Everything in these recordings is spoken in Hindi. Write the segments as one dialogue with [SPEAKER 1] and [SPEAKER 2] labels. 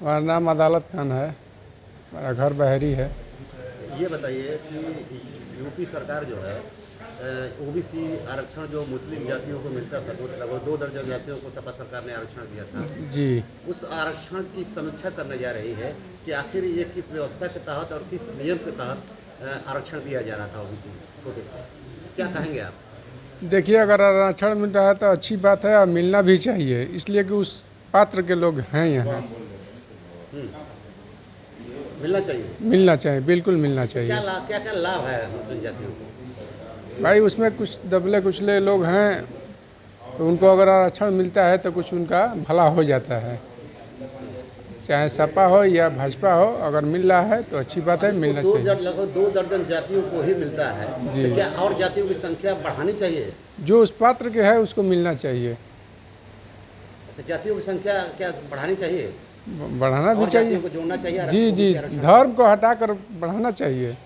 [SPEAKER 1] हमारा नाम अदालत खान है, मेरा घर बहरी है।
[SPEAKER 2] ये बताइए कि यूपी सरकार जो है ओबीसी आरक्षण जो मुस्लिम जातियों को मिलता था, लगभग 2 दर्जन जातियों को सपा सरकार ने आरक्षण दिया था,
[SPEAKER 1] जी,
[SPEAKER 2] उस आरक्षण की समीक्षा करने जा रही है कि आखिर ये किस व्यवस्था के तहत और किस नियम के तहत आरक्षण दिया जा रहा था ओबीसी कोटे से। क्या कहेंगे आप?
[SPEAKER 1] देखिए, अगर आरक्षण मिल रहा है तो अच्छी बात है और मिलना भी चाहिए, इसलिए कि उस पात्र के लोग हैं यहाँ।
[SPEAKER 2] मिलना चाहिए।
[SPEAKER 1] मिलना चाहिए, बिल्कुल मिलना
[SPEAKER 2] क्या
[SPEAKER 1] चाहिए।
[SPEAKER 2] लाभ, क्या क्या लाभ है मुस्लिम जातियों को?
[SPEAKER 1] भाई, उसमें कुछ दबले कुचले लोग हैं, तो उनको अगर आरक्षण मिलता है तो कुछ उनका भला हो जाता है। चाहे सपा हो या भाजपा हो, अगर मिल रहा है तो अच्छी बात है, मिलना चाहिए।
[SPEAKER 2] लगभग 2 दर्जन जातियों को ही मिलता है,
[SPEAKER 1] जी।
[SPEAKER 2] तो क्या और जातियों की संख्या बढ़ानी चाहिए?
[SPEAKER 1] जो उस पात्र के है उसको मिलना चाहिए।
[SPEAKER 2] अच्छा, जातियों की संख्या क्या बढ़ानी चाहिए?
[SPEAKER 1] बढ़ाना भी
[SPEAKER 2] और
[SPEAKER 1] चाहिए।
[SPEAKER 2] जातियों को जोड़ना चाहिए
[SPEAKER 1] जी जी,
[SPEAKER 2] ओबीसी आरक्षण में?
[SPEAKER 1] धर्म को हटाकर बढ़ाना चाहिए,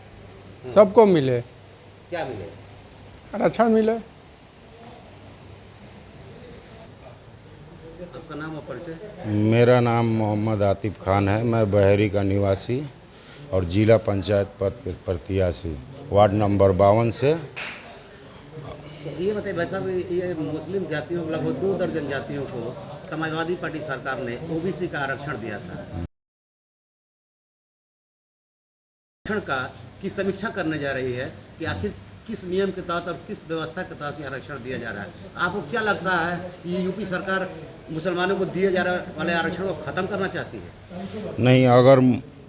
[SPEAKER 1] सबको मिले,
[SPEAKER 2] क्या मिले?
[SPEAKER 1] आरक्षण मिले।
[SPEAKER 2] आपका नाम और परिचय?
[SPEAKER 3] मेरा नाम मोहम्मद आतिफ खान है। मैं बहरी का निवासी और जिला पंचायत पद के प्रत्याशी वार्ड नंबर 52 से।
[SPEAKER 2] तो ये बताइए भाई साहब, ये मुस्लिम जातियों लगभग 2 दर्जन जातियों को समाजवादी पार्टी सरकार ने ओबीसी का आरक्षण दिया था। आरक्षण का की समीक्षा करने जा रही है कि आखिर किस नियम के तहत और किस व्यवस्था के तहत ये आरक्षण दिया जा रहा है। आपको क्या लगता है कि ये यूपी सरकार मुसलमानों को दिए जा रहे वाले आरक्षण को खत्म करना चाहती है?
[SPEAKER 3] नहीं, अगर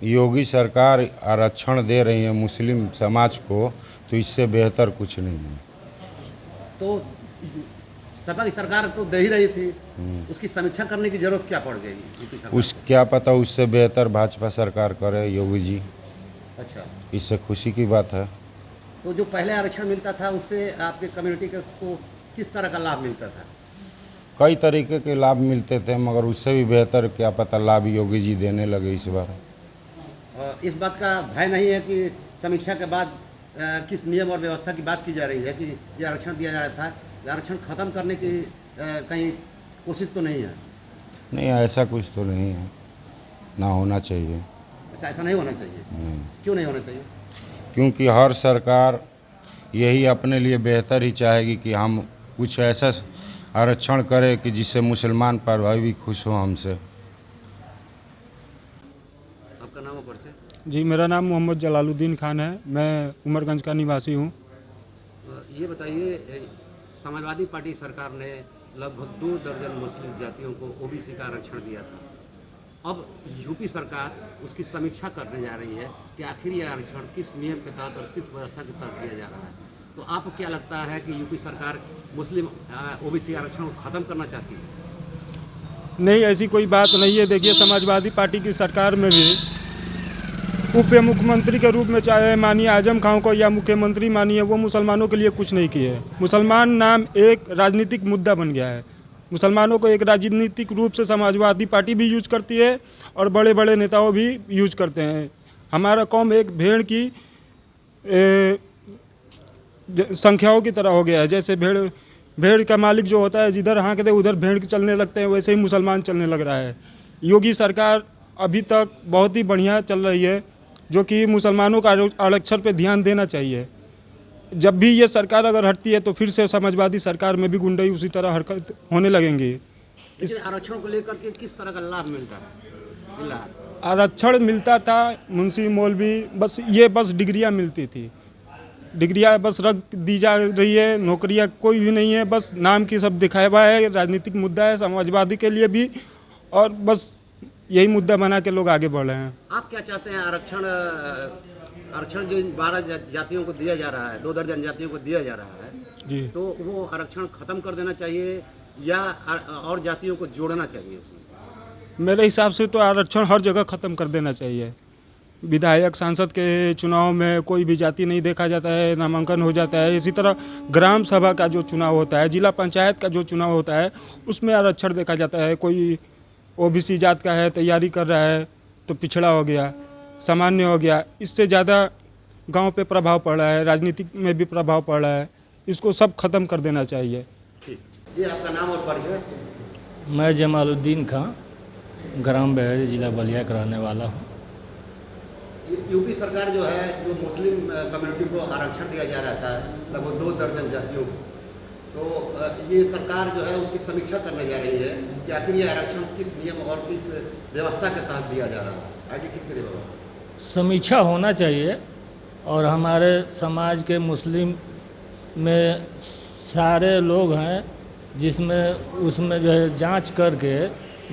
[SPEAKER 3] योगी सरकार आरक्षण दे रही है मुस्लिम समाज को तो इससे बेहतर कुछ नहीं है।
[SPEAKER 2] तो सपा की सरकार तो दे ही रही थी, उसकी समीक्षा करने की जरूरत क्या पड़ गई यूपी सरकार को?
[SPEAKER 3] क्या पता उससे बेहतर भाजपा सरकार करे योगी जी।
[SPEAKER 2] अच्छा,
[SPEAKER 3] इससे खुशी की बात है।
[SPEAKER 2] तो जो पहले आरक्षण मिलता था उससे आपके कम्युनिटी को किस तरह का लाभ मिलता था?
[SPEAKER 3] कई तरीके के लाभ मिलते थे, मगर उससे भी बेहतर क्या पता लाभ योगी जी देने लगे इस बार।
[SPEAKER 2] और इस बात का भय नहीं है कि समीक्षा के बाद किस नियम और व्यवस्था की बात की जा रही है कि ये आरक्षण दिया जा रहा था, ये आरक्षण खत्म करने की कहीं कोशिश तो नहीं है?
[SPEAKER 3] नहीं, ऐसा कुछ तो नहीं है, ना होना चाहिए।
[SPEAKER 2] ऐसा नहीं होना चाहिए।
[SPEAKER 3] नहीं,
[SPEAKER 2] क्यों नहीं होना चाहिए?
[SPEAKER 3] क्योंकि हर सरकार यही अपने लिए बेहतर ही चाहेगी कि हम कुछ ऐसा आरक्षण करें कि जिससे मुसलमान भाई भी खुश हों हमसे।
[SPEAKER 2] आपका नाम और परिचय?
[SPEAKER 4] जी, मेरा नाम मोहम्मद जलालुद्दीन खान है। मैं उमरगंज का निवासी हूँ।
[SPEAKER 2] ये बताइए, समाजवादी पार्टी सरकार ने लगभग 2 दर्जन मुस्लिम जातियों को ओबीसी का आरक्षण दिया था। अब यूपी सरकार उसकी समीक्षा करने जा रही है कि आखिर ये आरक्षण किस नियम के तहत और किस व्यवस्था के तहत दिया जा रहा है। तो आपको क्या लगता है कि यूपी सरकार मुस्लिम ओबीसी आरक्षण को खत्म करना चाहती है?
[SPEAKER 4] नहीं, ऐसी कोई बात नहीं है। देखिए, समाजवादी पार्टी की सरकार में भी उप मुख्यमंत्री के रूप में चाहे माननीय आजम खां को या मुख्यमंत्री मानिए, वो मुसलमानों के लिए कुछ नहीं किए। मुसलमान नाम एक राजनीतिक मुद्दा बन गया है। मुसलमानों को एक राजनीतिक रूप से समाजवादी पार्टी भी यूज करती है और बड़े बड़े नेताओं भी यूज करते हैं। हमारा कौम एक भेड़ की संख्याओं की तरह हो गया है। जैसे भेड़ का मालिक जो होता है, जिधर हाँक दे उधर भेड़ चलने लगते हैं, वैसे ही मुसलमान चलने लग रहा है। योगी सरकार अभी तक बहुत ही बढ़िया चल रही है, जो कि मुसलमानों का आरक्षण पे ध्यान देना चाहिए। जब भी ये सरकार अगर हटती है तो फिर से समाजवादी सरकार में भी गुंडई उसी तरह हरकत होने लगेंगी।
[SPEAKER 2] लेकिन आरक्षण को लेकर के किस तरह का लाभ मिलता है? मिल रहा है?
[SPEAKER 4] आरक्षण मिलता था, मुंशी मौलवी बस डिग्रियां मिलती थी। डिग्रियां बस रख दी जा रही है, नौकरियां कोई भी नहीं है, बस नाम की सब दिखावा है। राजनीतिक मुद्दा है समाजवादी के लिए भी, और बस यही मुद्दा बना के लोग आगे बढ़ रहे हैं।
[SPEAKER 2] आप क्या चाहते हैं? आरक्षण जो इन 12 जातियों को दिया जा रहा है, 2 दर्जन जातियों को दिया जा रहा है
[SPEAKER 4] जी,
[SPEAKER 2] तो वो आरक्षण खत्म कर देना चाहिए या और जातियों को जोड़ना चाहिए उसमें?
[SPEAKER 4] मेरे हिसाब से तो आरक्षण हर जगह ख़त्म कर देना चाहिए। विधायक सांसद के चुनाव में कोई भी जाति नहीं देखा जाता है, नामांकन हो जाता है। इसी तरह ग्राम सभा का जो चुनाव होता है, जिला पंचायत का जो चुनाव होता है, उसमें आरक्षण देखा जाता है। कोई ओबीसी जात का है, तैयारी कर रहा है तो पिछड़ा हो गया, सामान्य हो गया। इससे ज़्यादा गांव पे प्रभाव पड़ रहा है, राजनीतिक में भी प्रभाव पड़ रहा है। इसको सब खत्म कर देना चाहिए।
[SPEAKER 2] ठीक। ये आपका नाम और परिचय?
[SPEAKER 5] मैं जमालुद्दीन खां। ग्राम बहेड़ी, जिला बलिया का रहने वाला हूँ।
[SPEAKER 2] यूपी सरकार जो है, जो मुस्लिम कम्युनिटी को आरक्षण दिया जा रहा था लगभग 2 दर्जन जातियों को, तो ये सरकार जो है उसकी समीक्षा करने जा रही है कि आखिर ये आरक्षण किस नियम और किस व्यवस्था के तहत दिया जा रहा है। आईडी ठीक करिए बाबा।
[SPEAKER 5] समीक्षा होना चाहिए और हमारे समाज के मुस्लिम में सारे लोग हैं जिसमें उसमें जो है जांच करके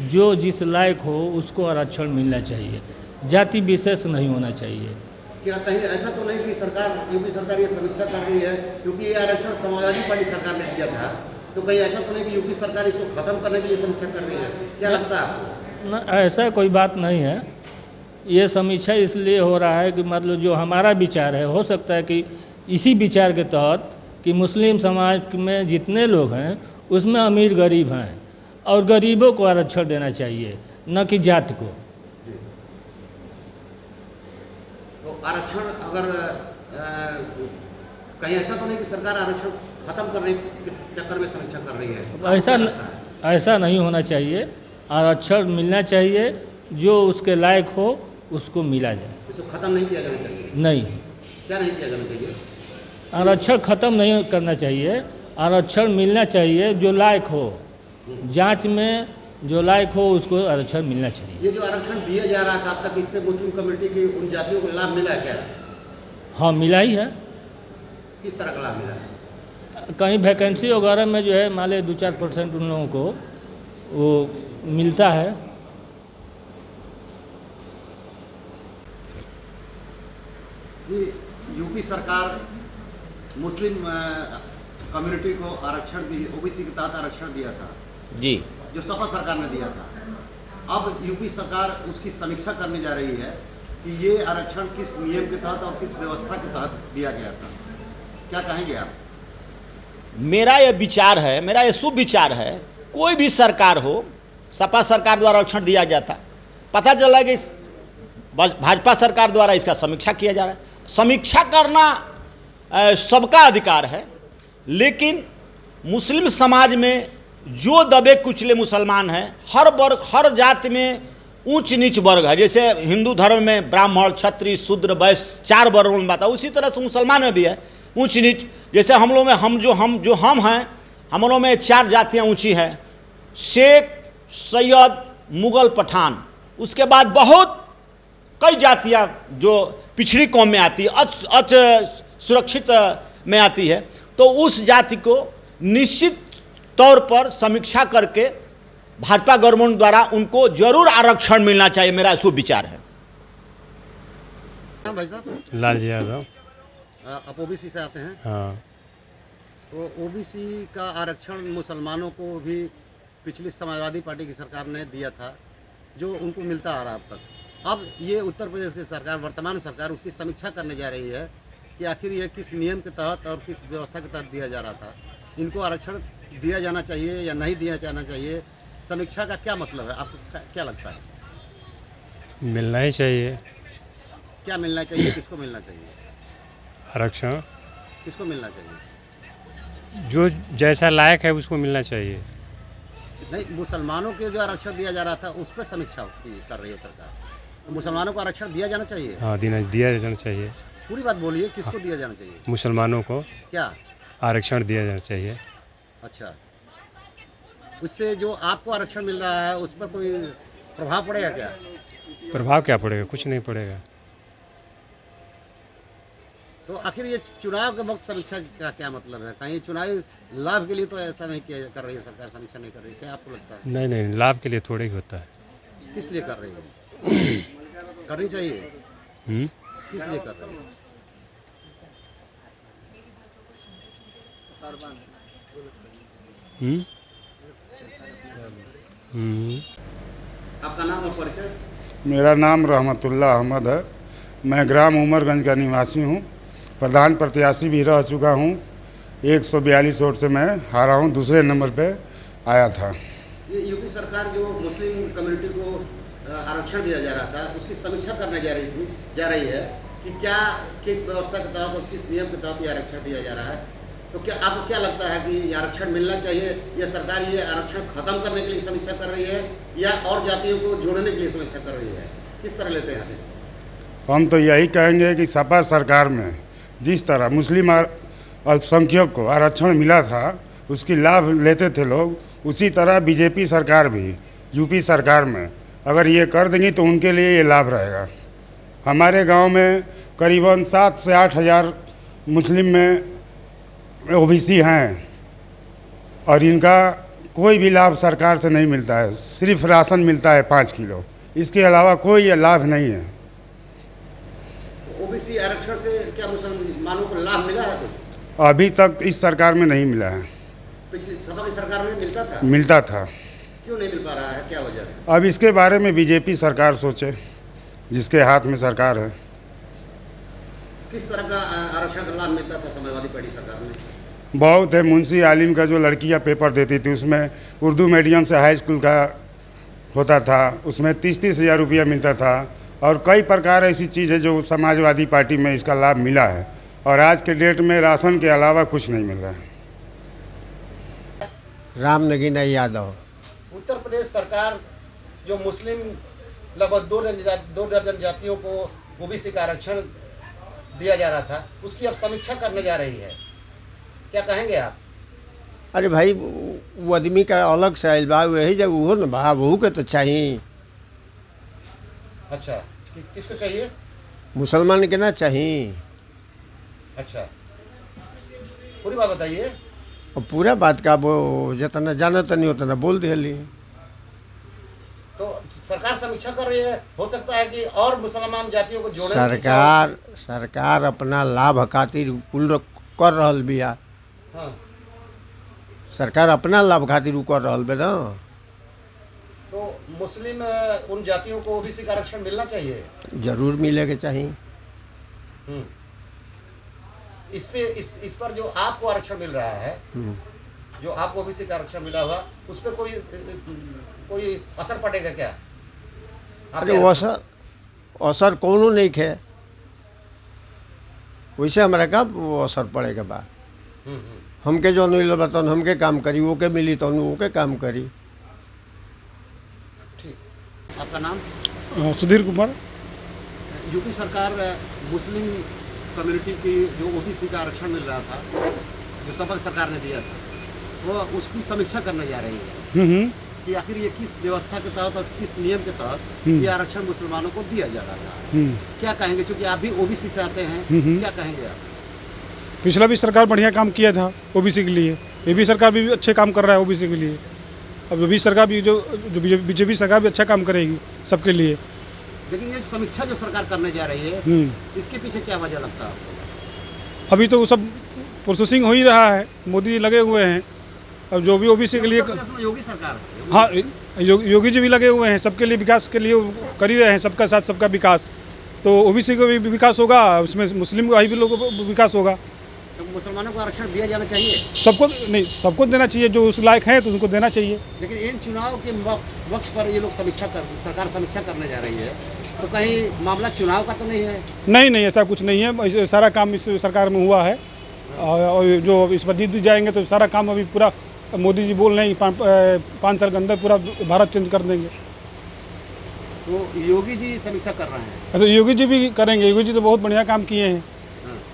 [SPEAKER 5] जो जिस लायक हो उसको आरक्षण मिलना चाहिए, जाति विशेष नहीं होना चाहिए।
[SPEAKER 2] क्या कहीं ऐसा तो नहीं कि सरकार, यूपी सरकार ये समीक्षा कर रही है, क्योंकि ये आरक्षण समाजवादी पार्टी सरकार ने दिया था, तो कहीं ऐसा तो नहीं कि यूपी सरकार इसको खत्म करने के लिए समीक्षा कर रही है? क्या लगता है आपको?
[SPEAKER 5] न, ऐसा कोई बात नहीं है। ये समीक्षा इसलिए हो रहा है कि मतलब जो हमारा विचार है, हो सकता है कि इसी विचार के तहत कि मुस्लिम समाज में जितने लोग हैं उसमें अमीर गरीब हैं और गरीबों को आरक्षण देना चाहिए, न कि जाति को।
[SPEAKER 2] तो आरक्षण अगर कहीं ऐसा तो नहीं कि सरकार आरक्षण खत्म करने के चक्कर में समीक्षा कर रही है?
[SPEAKER 5] ऐसा नहीं होना चाहिए। आरक्षण मिलना चाहिए, जो उसके लायक हो उसको मिला जाए।
[SPEAKER 2] इसको खत्म नहीं किया जाना चाहिए?
[SPEAKER 5] नहीं।
[SPEAKER 2] क्या नहीं किया जाना चाहिए?
[SPEAKER 5] आरक्षण खत्म नहीं करना चाहिए, आरक्षण मिलना चाहिए, जो लायक हो, जांच में जो लायक हो उसको आरक्षण मिलना चाहिए।
[SPEAKER 2] ये जो आरक्षण दिया जा रहा था अब तक, इससे मुस्लिम कम्युनिटी की उन जातियों को लाभ मिला है क्या?
[SPEAKER 5] हाँ, मिला ही है।
[SPEAKER 2] किस तरह का लाभ मिला है?
[SPEAKER 5] कहीं वैकेंसी वगैरह में जो है मान लीजिए 2-4% उन लोगों को वो मिलता है।
[SPEAKER 2] यूपी सरकार मुस्लिम कम्युनिटी को आरक्षण दी, ओबीसी के तहत आरक्षण दिया था
[SPEAKER 6] जी,
[SPEAKER 2] जो सपा सरकार ने दिया था। अब यूपी सरकार उसकी समीक्षा करने जा रही है कि ये आरक्षण किस नियम के तहत और किस व्यवस्था के तहत दिया गया था। क्या कहेंगे आप?
[SPEAKER 6] मेरा ये विचार है, मेरा ये शुभ विचार है, कोई भी सरकार हो, सपा सरकार द्वारा आरक्षण दिया जाता, पता चला कि भाजपा सरकार द्वारा इसका समीक्षा किया जा रहा है। समीक्षा करना सबका अधिकार है, लेकिन मुस्लिम समाज में जो दबे कुचले मुसलमान हैं, हर वर्ग, हर जाति में ऊंच नीच वर्ग है। जैसे हिंदू धर्म में ब्राह्मण, क्षत्रिय, शूद्र, वैश्य 4 वर्गों में बात है, उसी तरह से मुसलमान में भी है ऊंच नीच। जैसे हम लोग में हम हैं, हम लोग में 4 जातियाँ ऊंची हैं, शेख, सैयद, मुगल, पठान। उसके बाद बहुत कई जातियाँ जो पिछड़ी कौम में आती है, अच सुरक्षित में आती है, तो उस जाति को निश्चित तौर पर समीक्षा करके भाजपा गवर्नमेंट द्वारा उनको जरूर आरक्षण मिलना चाहिए। मेरा शुभ विचार है।
[SPEAKER 2] हाँ भाई साहब।
[SPEAKER 7] लालजी यादव।
[SPEAKER 2] आप ओबीसी से आते हैं?
[SPEAKER 7] हाँ।
[SPEAKER 2] तो ओबीसी का आरक्षण मुसलमानों को भी पिछली समाजवादी पार्टी की सरकार ने दिया था, जो उनको मिलता आ रहा अब तक। अब ये उत्तर प्रदेश की सरकार, वर्तमान सरकार, उसकी समीक्षा करने जा रही है कि आखिर ये किस नियम के तहत और किस व्यवस्था के तहत दिया जा रहा था। इनको आरक्षण दिया जाना चाहिए या नहीं दिया जाना चाहिए? समीक्षा का क्या मतलब है, आपको क्या लगता है?
[SPEAKER 7] मिलना ही चाहिए
[SPEAKER 2] क्या मिलना चाहिए? किसको मिलना चाहिए
[SPEAKER 7] आरक्षण।
[SPEAKER 2] किसको मिलना चाहिए?
[SPEAKER 7] जो जैसा लायक है उसको मिलना चाहिए।
[SPEAKER 2] नहीं, मुसलमानों के जो आरक्षण दिया जा रहा था उस पर समीक्षा कर रही है सरकार। तो मुसलमानों को आरक्षण दिया जाना चाहिए?
[SPEAKER 7] हाँ, दिया जाना चाहिए।
[SPEAKER 2] पूरी बात बोलिए, किसको दिया जाना चाहिए?
[SPEAKER 7] मुसलमानों को
[SPEAKER 2] क्या
[SPEAKER 7] आरक्षण दिया जाना चाहिए।
[SPEAKER 2] अच्छा, उससे जो आपको आरक्षण मिल रहा है उस पर कोई प्रभाव पड़ेगा क्या?
[SPEAKER 7] प्रभाव क्या पड़ेगा? कुछ नहीं पड़ेगा।
[SPEAKER 2] तो आखिर ये चुनाव के वक्त समीक्षा का क्या मतलब है? कहीं चुनावी लाभ के लिए तो ऐसा नहीं किया कर रही है सरकार, समीक्षा नहीं कर रही है, क्या आपको लगता है?
[SPEAKER 7] नहीं, लाभ के लिए थोड़ा ही होता है।
[SPEAKER 2] किस लिए कर रही है? करनी चाहिए। किस लिए कर रही है? आपका नाम और परिचय?
[SPEAKER 8] मेरा नाम रहमतुल्लाह अहमद है। मैं ग्राम उमरगंज का निवासी हूँ। प्रधान प्रत्याशी भी रह चुका हूँ। 142 वोट से मैं हारा हूँ, दूसरे नंबर पे आया था।
[SPEAKER 2] ये यूपी सरकार जो मुस्लिम कम्युनिटी को आरक्षण दिया जा रहा था, उसकी समीक्षा करने जा रही है कि क्या किस व्यवस्था के तहत और किस नियम के तहत ये आरक्षण दिया जा रहा है। तो क्या आपको क्या लगता है कि ये आरक्षण मिलना चाहिए या सरकार ये आरक्षण खत्म करने के लिए समीक्षा कर रही है या और जातियों को जोड़ने के लिए समीक्षा कर रही है? किस तरह लेते हैं आप इसको?
[SPEAKER 8] हम तो यही कहेंगे कि सपा सरकार में जिस तरह मुस्लिम अल्पसंख्यक को आरक्षण मिला था, उसकी लाभ लेते थे लोग, उसी तरह बीजेपी सरकार भी यूपी सरकार में अगर ये कर देंगी तो उनके लिए ये लाभ रहेगा। हमारे गांव में करीबन 7 से 8 हज़ार मुस्लिम में ओबीसी हैं और इनका कोई भी लाभ सरकार से नहीं मिलता है, सिर्फ राशन मिलता है 5 किलो, इसके अलावा कोई लाभ नहीं है।
[SPEAKER 2] ओबीसी आरक्षण से क्या मुसलमानों को लाभ मिला है कुछ?
[SPEAKER 8] अभी तक इस सरकार में नहीं मिला है।
[SPEAKER 2] पिछली सपा की सरकार में मिलता था?
[SPEAKER 8] मिलता था।
[SPEAKER 2] क्यों नहीं मिल पा रहा है, क्या वजह है?
[SPEAKER 8] अब इसके बारे में बीजेपी सरकार सोचे, जिसके हाथ में सरकार है।
[SPEAKER 2] किस तरह का आरक्षण का लाभ मिलता था समाजवादी पार्टी सरकार में?
[SPEAKER 8] बहुत है। मुंशी आलिम का जो लड़कियां पेपर देती थी उसमें उर्दू मीडियम से हाई स्कूल का होता था, उसमें 30-30 हज़ार रुपया मिलता था और कई प्रकार ऐसी चीज़ है जो समाजवादी पार्टी में इसका लाभ मिला है। और आज के डेट में राशन के अलावा कुछ नहीं मिल रहा है।
[SPEAKER 9] राम नगीना यादव।
[SPEAKER 2] उत्तर प्रदेश सरकार जो मुस्लिम लगभग 2 दर्जन जातियों को ओबीसी का आरक्षण दिया जा रहा था, उसकी अब समीक्षा करने जा रही है, क्या कहेंगे आप?
[SPEAKER 9] अरे भाई, वो आदमी का अलग से आयल बा, वही जब वो न बा, वहू के तो चाहिए।
[SPEAKER 2] अच्छा, किसको चाहिए?
[SPEAKER 9] मुसलमान के ना चाहिए।
[SPEAKER 2] अच्छा, पूरी बात बताइए।
[SPEAKER 9] और पूरा बात का वो जितना जानत नहीं उतना बोल दिली।
[SPEAKER 2] तो सरकार समीक्षा कर रही है, हो सकता है कि और मुसलमान जातियों को जोड़ने
[SPEAKER 9] सरकार अपना लाभ खातिर कुल कर रहल बिया।
[SPEAKER 2] हाँ,
[SPEAKER 9] सरकार अपना लाभ खातिर कर रहल बे ना।
[SPEAKER 2] तो मुस्लिम उन जातियों को ओबीसी का आरक्षण मिलना चाहिए।
[SPEAKER 9] जरूर मिले के चाहिए।
[SPEAKER 2] इस पर जो आपको आरक्षण मिल रहा है, जो आपको ओबीसी का आरक्षण मिला हुआ, उस पर कोई असर पड़ेगा क्या?
[SPEAKER 9] अरे असर कोनो नहीं खे, वैसे हमारा का असर पड़ेगा बा। हमके जो मिल बतन हमके काम करी, वो के मिली तो वो के काम करी।
[SPEAKER 2] ठीक। आपका नाम?
[SPEAKER 4] सुधीर कुमार।
[SPEAKER 2] यूपी सरकार मुस्लिम कम्युनिटी की जो ओबीसी का आरक्षण मिल रहा था, जो सपा सरकार ने दिया था, वो उसकी समीक्षा करने जा रही है कि आखिर ये किस व्यवस्था के तहत और किस नियम के तहत ये आरक्षण मुसलमानों को दिया जा रहा था। क्या कहेंगे, चूंकि आप भी ओबीसी से आते हैं, क्या कहेंगे आप?
[SPEAKER 4] पिछला भी सरकार बढ़िया काम किया था ओबीसी के लिए, ये भी सरकार भी अच्छे काम कर रहा है ओबीसी के लिए। अब अभी सरकार भी जो बीजेपी सरकार भी अच्छा काम करेगी सबके लिए।
[SPEAKER 2] लेकिन ये समीक्षा जो सरकार करने जा रही है, इसके पीछे क्या वजह लगता है आपको?
[SPEAKER 4] अभी तो वो सब प्रोसेसिंग हो ही रहा है, मोदी जी लगे हुए हैं। अब जो भी ओबीसी के लिए,
[SPEAKER 2] योगी सरकार,
[SPEAKER 4] हाँ योगी जी भी लगे हुए हैं, सबके लिए विकास के लिए कर ही रहे हैं, सबका साथ सबका विकास। तो ओबीसी को भी विकास होगा, उसमें मुस्लिम भाई भी लोगों को विकास होगा।
[SPEAKER 2] तो मुसलमानों को आरक्षण दिया जाना चाहिए?
[SPEAKER 4] सबको नहीं, सबको देना चाहिए, जो उस लायक है तो उनको देना चाहिए।
[SPEAKER 2] लेकिन इन चुनाव के वक्त पर ये लोग सरकार समीक्षा करने जा रही है, तो कहीं मामला चुनाव का तो नहीं है?
[SPEAKER 4] नहीं, ऐसा कुछ नहीं है। सारा काम इस सरकार में हुआ है और जो इस पर जीत भी जाएंगे तो सारा काम अभी पूरा मोदी जी बोल रहे हैं 5 साल के अंदर पूरा भारत चेंज कर देंगे।
[SPEAKER 2] तो योगी जी समीक्षा कर रहे हैं?
[SPEAKER 4] तो योगी जी भी करेंगे, योगी जी तो बहुत बढ़िया काम किए हैं।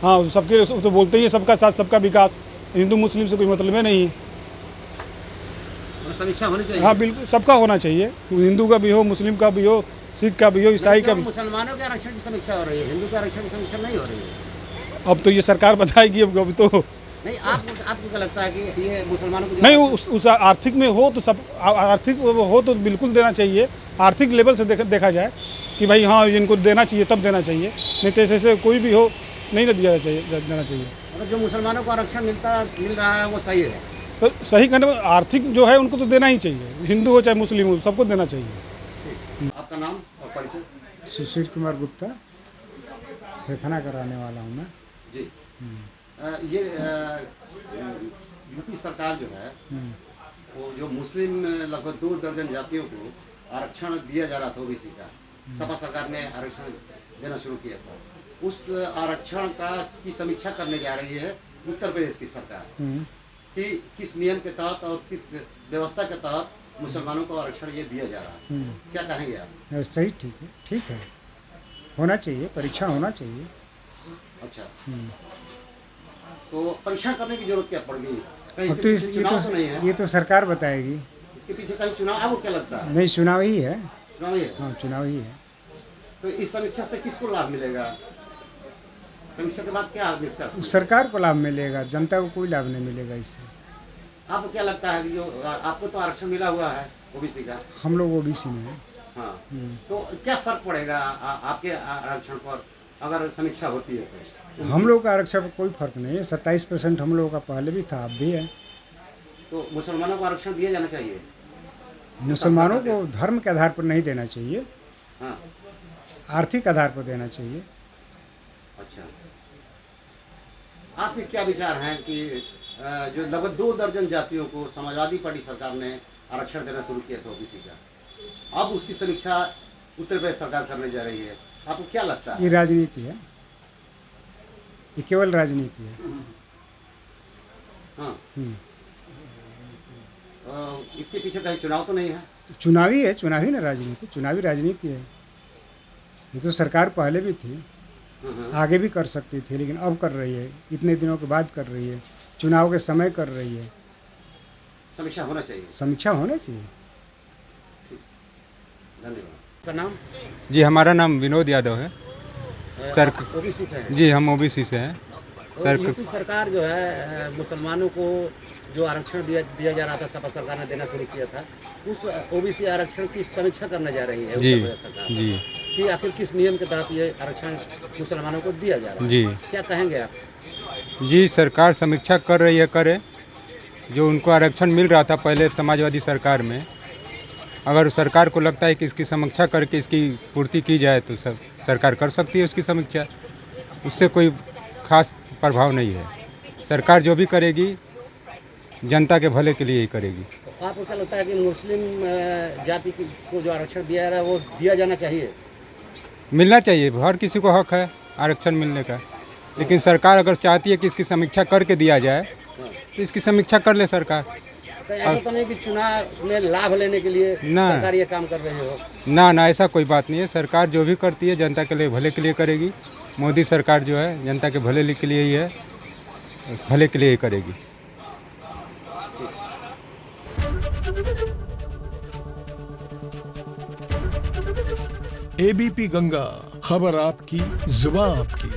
[SPEAKER 4] हाँ, सबके तो बोलते ही सबका साथ सबका विकास, हिंदू मुस्लिम से कोई मतलब है नहीं।
[SPEAKER 2] समीक्षा होनी चाहिए?
[SPEAKER 4] हाँ बिल्कुल, सबका होना चाहिए, हिंदू का भी हो, मुस्लिम का भी हो, सिख का भी हो, ईसाई का भी।
[SPEAKER 2] मुसलमानों के आरक्षण की समीक्षा हो रही है, हिंदू के आरक्षण की समीक्षा नहीं हो रही है।
[SPEAKER 4] अब तो ये सरकार बताएगी। अब तो
[SPEAKER 2] नहीं, आपको क्या लगता है कि ये मुसलमानों को
[SPEAKER 4] नहीं, उस आर्थिक में हो तो सब आर्थिक हो तो बिल्कुल देना चाहिए। आर्थिक लेवल से देखा जाए कि भाई हाँ इनको देना चाहिए, तब देना चाहिए, नहीं तो ऐसे कोई भी हो नहीं ना देना चाहिए।
[SPEAKER 2] मतलब जो मुसलमानों को आरक्षण मिल रहा है वो सही है?
[SPEAKER 4] तो सही कहने में आर्थिक जो है उनको तो देना ही चाहिए, हिंदू हो चाहे मुस्लिम हो, सबको देना चाहिए।
[SPEAKER 2] आपका नाम और परिचय?
[SPEAKER 10] सुशील कुमार गुप्ता, फेफना कराने वाला हूँ मैं
[SPEAKER 2] जी। ये यूपी सरकार जो है, वो जो मुस्लिम लगभग 2 दर्जन जातियों को आरक्षण दिया जा रहा था ओबीसी का, सपा सरकार ने आरक्षण देना शुरू किया था, उस आरक्षण की समीक्षा करने जा रही है उत्तर प्रदेश की सरकार कि किस नियम के तहत और किस व्यवस्था के तहत मुसलमानों को आरक्षण ये दिया जा रहा है, क्या कहेंगे आप?
[SPEAKER 10] सही, ठीक है, होना चाहिए, परीक्षा होना चाहिए।
[SPEAKER 2] अच्छा, तो परीक्षा करने की जरूरत क्या पड़ गई? कहीं
[SPEAKER 10] अब
[SPEAKER 2] से
[SPEAKER 10] तो
[SPEAKER 2] पीछे चुनाव तो नहीं है?
[SPEAKER 10] ये तो सरकार बताएगी।
[SPEAKER 2] इसके पीछे कहीं चुनाव आपको क्या लगता है?
[SPEAKER 10] नहीं, चुनाव ही है।
[SPEAKER 2] चुनाव ही है।
[SPEAKER 10] हाँ, चुनाव ही है।
[SPEAKER 2] तो इस समीक्षा से किसको लाभ मिलेगा? समीक्षा के बाद क्या निष्कर्ष?
[SPEAKER 10] सरकार को लाभ मिलेगा, जनता को कोई लाभ नहीं मिलेगा इससे।
[SPEAKER 2] आपको क्या लगता है कि जो आपको तो आरक्षण मिला हुआ है ओबीसी का?
[SPEAKER 10] हम लोग ओबीसी में हैं।
[SPEAKER 2] हाँ, तो क्या फर्क पड़ेगा आपके आरक्षण पर अगर समीक्षा होती है तो?
[SPEAKER 10] हम लोग का आरक्षण पर कोई फर्क नहीं है। 27% हम लोगों का पहले भी था, अब भी है।
[SPEAKER 2] तो मुसलमानों को आरक्षण दिया जाना चाहिए?
[SPEAKER 10] मुसलमानों को धर्म के आधार पर नहीं देना चाहिए,
[SPEAKER 2] हाँ,
[SPEAKER 10] आर्थिक आधार पर देना चाहिए।
[SPEAKER 2] अच्छा, आपके क्या विचार हैं कि जो लगभग 2 दर्जन जातियों को समाजवादी पार्टी सरकार ने आरक्षण देना शुरू किया था ओबीसी का, अब उसकी समीक्षा उत्तर प्रदेश सरकार करने जा रही है, आपको क्या लगता है?
[SPEAKER 10] ये राजनीति है, ये केवल राजनीति है।
[SPEAKER 2] हाँ, इसके पीछे कहीं चुनाव तो नहीं है?
[SPEAKER 10] चुनावी है, चुनावी ना राजनीति, चुनावी राजनीति है। ये तो सरकार पहले भी थी, आगे भी कर सकती थी, लेकिन अब कर रही है, इतने दिनों के बाद कर रही है, चुनाव के समय कर रही है।
[SPEAKER 2] समीक्षा होना चाहिए।
[SPEAKER 10] समीक्षा होना चाहिए।
[SPEAKER 2] धन्यवाद। का नाम?
[SPEAKER 11] जी, हमारा नाम विनोद यादव है। सर
[SPEAKER 2] ओबीसी से है?
[SPEAKER 11] जी, हम ओबीसी से हैं।
[SPEAKER 2] यूपी सरकार जो है मुसलमानों को जो आरक्षण दिया जा रहा था, सपा सरकार ने देना शुरू किया था, उस ओबीसी आरक्षण की समीक्षा करने जा रही है
[SPEAKER 11] जी
[SPEAKER 2] उत्तर प्रदेश सरकार
[SPEAKER 11] जी
[SPEAKER 2] कि आखिर किस नियम के तहत ये आरक्षण मुसलमानों को दिया जा रहा है।
[SPEAKER 11] जी
[SPEAKER 2] क्या कहेंगे आप?
[SPEAKER 11] जी, सरकार समीक्षा कर रही है, करे। जो उनको आरक्षण मिल रहा था पहले समाजवादी सरकार में, अगर सरकार को लगता है कि इसकी समीक्षा करके इसकी पूर्ति की जाए तो सब सरकार कर सकती है उसकी समीक्षा। उससे कोई खास प्रभाव नहीं है। सरकार जो भी करेगी जनता के भले के लिए ही करेगी।
[SPEAKER 2] तो आपको क्या लगता है कि मुस्लिम जाति को जो आरक्षण दिया जा रहा है वो दिया जाना चाहिए?
[SPEAKER 11] मिलना चाहिए, हर किसी को हक है आरक्षण मिलने का, लेकिन सरकार अगर चाहती है कि इसकी समीक्षा करके दिया जाए तो इसकी समीक्षा कर ले सरकार।
[SPEAKER 2] तो ऐसा तो नहीं कि चुनाव में लाभ लेने के लिए
[SPEAKER 11] ना।
[SPEAKER 2] सरकार ये काम कर रही हो?
[SPEAKER 11] ना, ऐसा कोई बात नहीं है। सरकार जो भी करती है जनता के लिए भले के लिए करेगी। मोदी सरकार जो है जनता के भले के लिए ही है, भले के लिए ही करेगी।
[SPEAKER 12] एबीपी गंगा, खबर आपकी, जुबान आपकी।